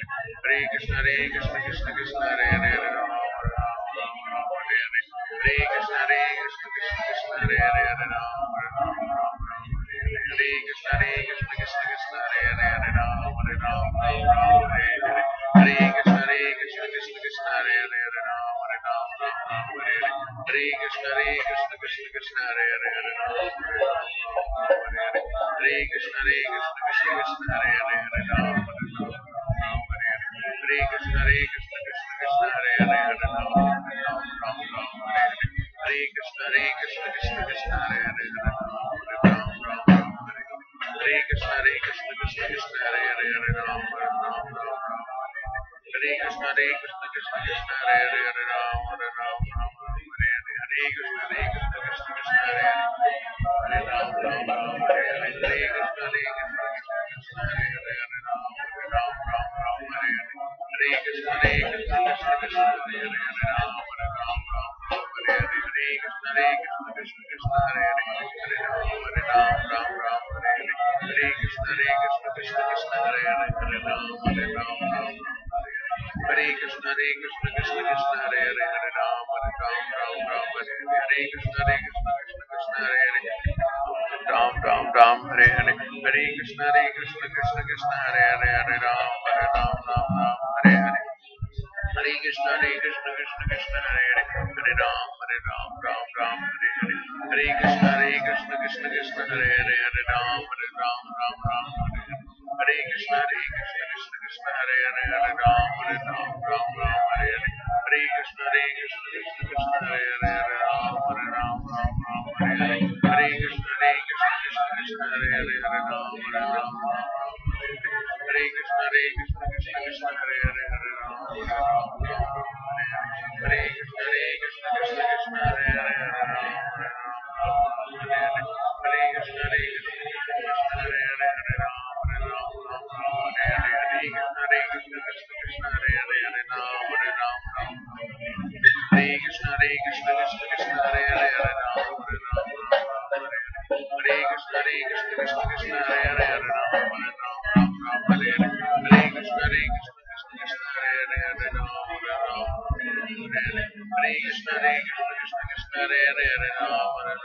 Hare Krishna, Krishna Hare Hare, Hare Ram, Hare Krishna, Krishna Hare Hare, Hare Ram, Hare Krishna, Krishna Hare Hare, Hare Ram, Hare Krishna, Krishna Hare Hare, Hare Ram, Hare Krishna, Krishna Hare Hare, Hare Ram, Hare Krishna, Krishna Hare Hare, Hare Ram, Hare Krishna, Krishna Hare Hare, Hare Ram, Hare Krishna, Krishna Hare Hare, Hare Ram, Hare Krishna, Krishna Hare Hare, Hare Ram, Hare Krishna, Krishna Hare Hare, Hare Ram, Hare Krishna, Krishna Hare Hare, Hare Ram, Hare Krishna, Krishna Hare Hare, Hare Ram, Hare Krishna, Krishna Hare Hare, Hare Ram, Hare Krishna, Krishna Hare Hare, Hare Ram, Hare Krishna, Krishna Hare Hare, Hare Ram, Hare Krishna, Krishna Hare Hare, Ram Hare Hare, Hare Krishna, Krishna Hare Hare, Hare Ram, Hare Hare. Hare Krishna, Krishna Hare Hare, Hare Ram, Ram Hare Hare. Hare Krishna, Krishna Hare Hare, Hare Ram, Ram Hare Hare. Hare Krishna Krishna Krishna Hare Hare Hare Ram Ram Ram Hare Hare Hare Krishna Krishna Krishna Hare Hare Hare Ram Ram Hare Hare Hare Krishna Krishna Krishna Hare Hare Hare Ram Ram Hare Krishna Krishna Krishna Hare Hare Hare Ram Hare Krishna Krishna Krishna Hare Hare Hare Ram Hare Krishna Krishna Hare Hare Hare Ram Hare Krishna Krishna Hare Hare Hare Ram Hare Krishna Krishna Krishna Hare Hare Hare Ram Hare Krishna Krishna Krishna Hare Hare Hare Ram Hare Krishna Krishna Hare Hare Hare Ram Hare Krishna Krishna Krishna Hare Hare Hare Ram Hare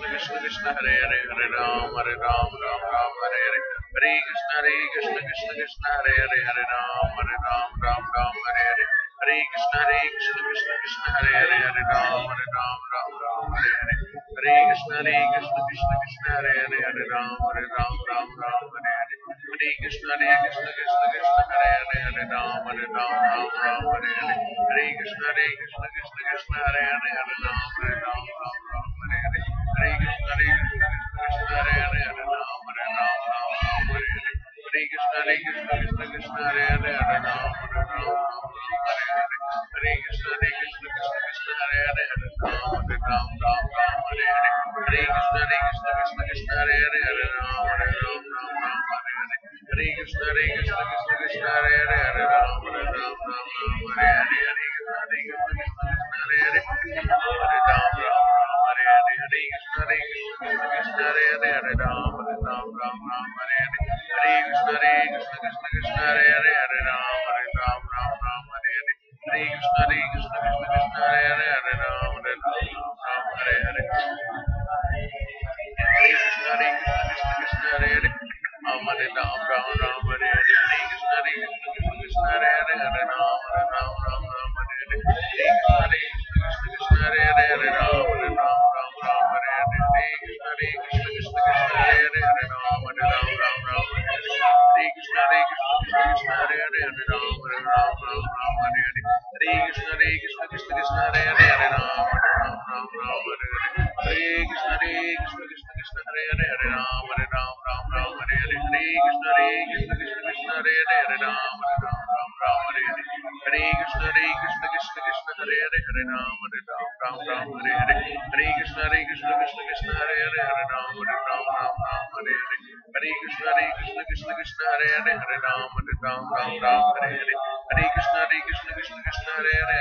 Krishna Krishna Hare Hare Hare Ram Hare Krishna Krishna Krishna Hare Hare Hare Ram Hare Ram Hare Hare Hare Krishna Krishna Krishna Hare Hare Hare Ram Hare Hare Hare Krishna Krishna Krishna Hare Hare Hare Ram Hare Hare Hare Krishna Krishna Krishna Hare Hare Hare Ram Hare Hare Hare Krishna Krishna Krishna Hare Hare Hare Ram Hare Hare Hare Krishna Krishna Krishna Hare Hare Hare Ram Hare Hare Hare Krishna Krishna Krishna Hare Hare Hare Ram Hare Hare Hare Krishna Krishna Krishna Hare Hare Hare Ram Hare Krishna Krishna Krishna Hare Hare Hare Ram Hare Hare Hare Krishna Krishna Krishna Hare Hare Hare Ram Hare Hare Krishna Krishna Krishna Hare Hare Hare Ram Hare Hare Hare Krishna Hare Ram Hare Hare Krishna Krishna Krishna Hare Hare Hare Ram Hare Hare Hare Krishna Krishna Krishna Hare Hare Hare Ram Hare Hare Hare Krishna Krishna Krishna Hare Hare Hare Ram Hare Hare Hare Krishna Krishna Hare Hare Hare Ram Hare Hare Krishna Krishna Krishna Hare Hare Hare Ram Hare Hare Hare Krishna Krishna Krishna Hare Hare Hare Ram Hare Krishna Krishna Krishna Hare Hare Hare Ram Hare Hare Krishna Krishna Krishna Hare Hare Hare Ram Hare Hare Krishna Krishna Krishna Hare Hare Hare Ram Hare Krishna Krishna Krishna Hare Hare Hare Ram Hare Hare Krishna Krishna Krishna Hare Hare Hare Ram Hare Krishna Krishna Krishna Krishna Hare Hare Hare Ram Hare Hare Krishna Krishna Krishna Krishna Hare Hare Hare Ram Hare Hare Krishna Krishna Krishna Krishna Hare Hare Hare Ram Hare Hare Krishna Krishna Krishna Krishna Hare Hare Hare Ram Hare Krishna Krishna Krishna Krishna Hare Hare Hare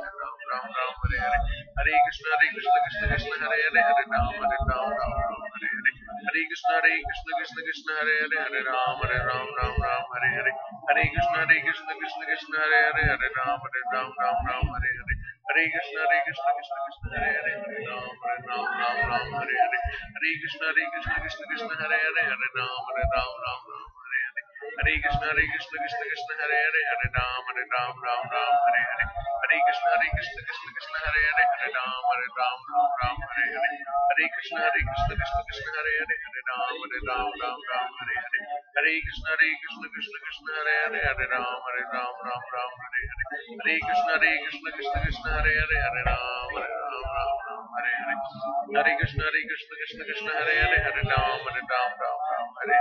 Ram Hare Krishna Krishna Krishna Krishna Hare Hare Hare Ram Hare Krishna Krishna Krishna Krishna Hare Hare Hare Ram Hare Hare Krishna Krishna Krishna Krishna Hare Hare Hare Ram Hare Hare Krishna Krishna Krishna Krishna Hare Hare Hare Ram Hare Krishna Krishna Krishna Krishna Hare Hare Hare Ram Hare Hare Krishna Krishna Krishna Krishna Hare Hare Hare Ram Hare Hare Krishna Krishna Krishna Krishna Hare Hare Hare Ram Hare Hare Krishna Krishna Krishna Krishna Hare Hare Hare Ram Hare Hare Krishna Krishna Krishna Krishna Hare Hare Hare Ram Hare Hare Krishna Krishna Krishna Krishna Hare Hare Hare Ram Hare Krishna Krishna Krishna Krishna Hare Hare Hare Ram Hare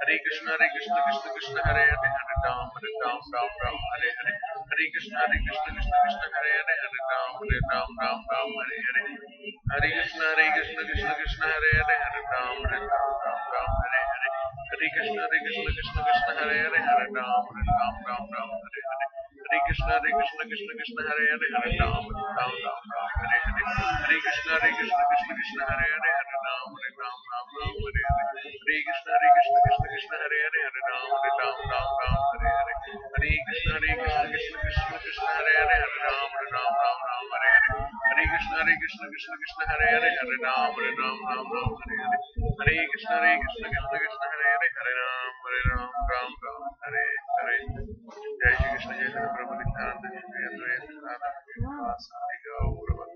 Hare Krishna Krishna Krishna Krishna Hare Hare Hare Ram Hare Hare Krishna Krishna Krishna Krishna Hare Hare Hare Ram Hare Hare Krishna Krishna Krishna Hare Hare Hare Ram Hare Hare Krishna Krishna Krishna Krishna Hare Hare Hare Ram Hare Krishna Krishna Krishna Krishna Hare Hare Hare Ram Hare Krishna Krishna Krishna Krishna Hare Hare Hare Ram Hare Krishna Krishna Krishna Krishna Hare Hare Hare Ram Hare Krishna Krishna Krishna Krishna Hare Hare Hare Ram Hare Krishna Krishna Krishna Krishna Hare Hare Hare Ram Hare Hare Krishna Krishna Krishna Krishna Hare Hare Hare Ram Hare Hare Jai Shri Krishna Chaitanya Prabhu Nityananda Shri Advaita Gadadhara Sari Gaura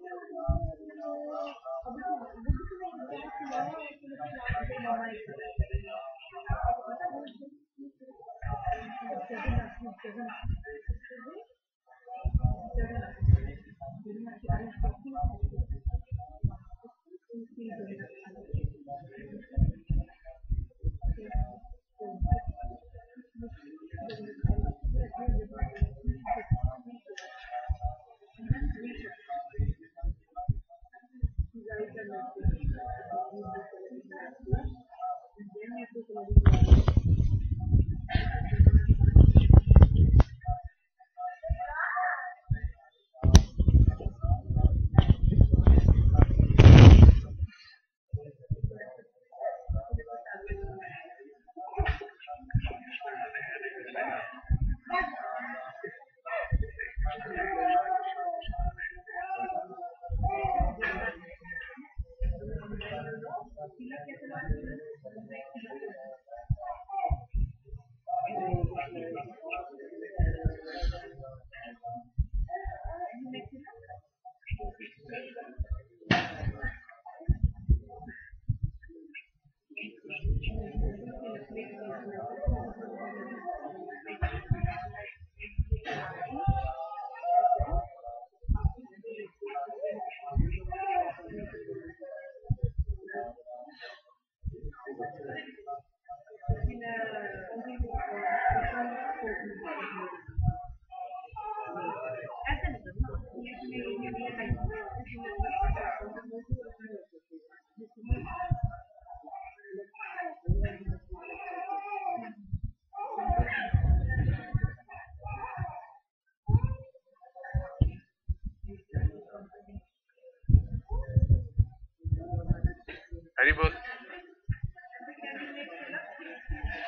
Hari बोल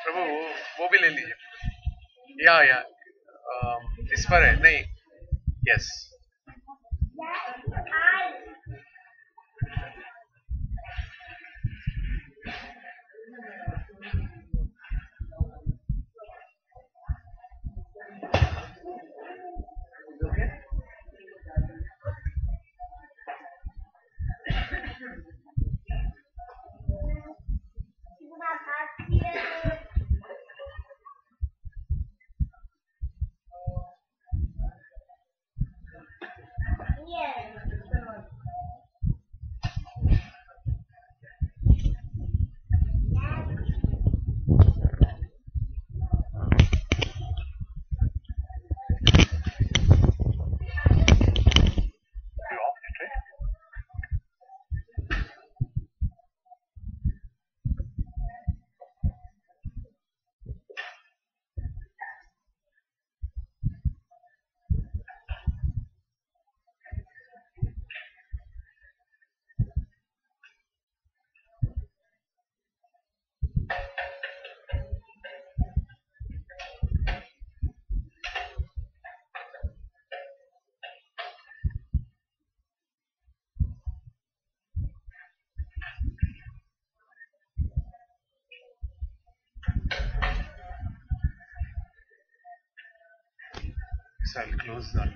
प्रभु वो भी ले लीजिए या इस पर है नहीं yes So I'll close that.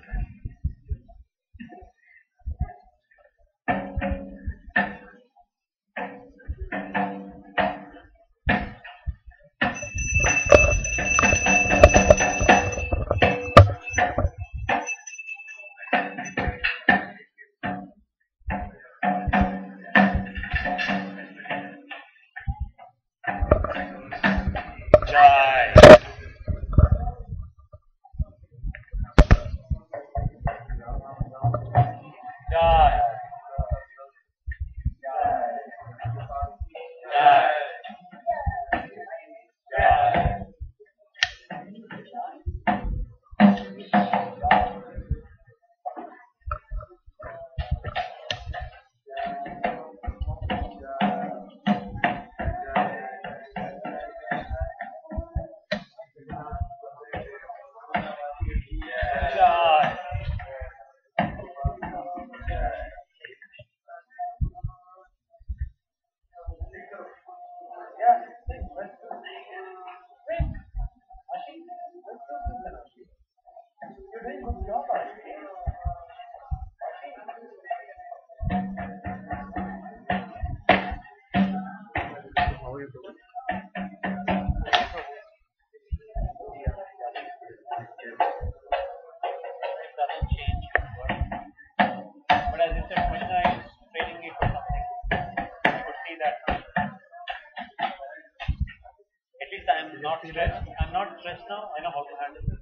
stressed. I'm not stressed now. I know how to handle it.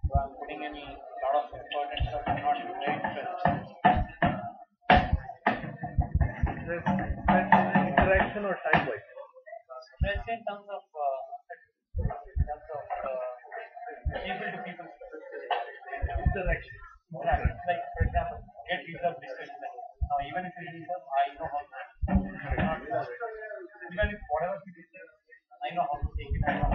So I'm putting in a lot of effort and stuff. I'm not very stressed. Interaction or time wise? Stress in terms of people to people Interaction. Yeah, it's like, for example, get visa discussion. Now, even if you visa, I know how to handle it. Even if whatever people say, I know how to take it. I know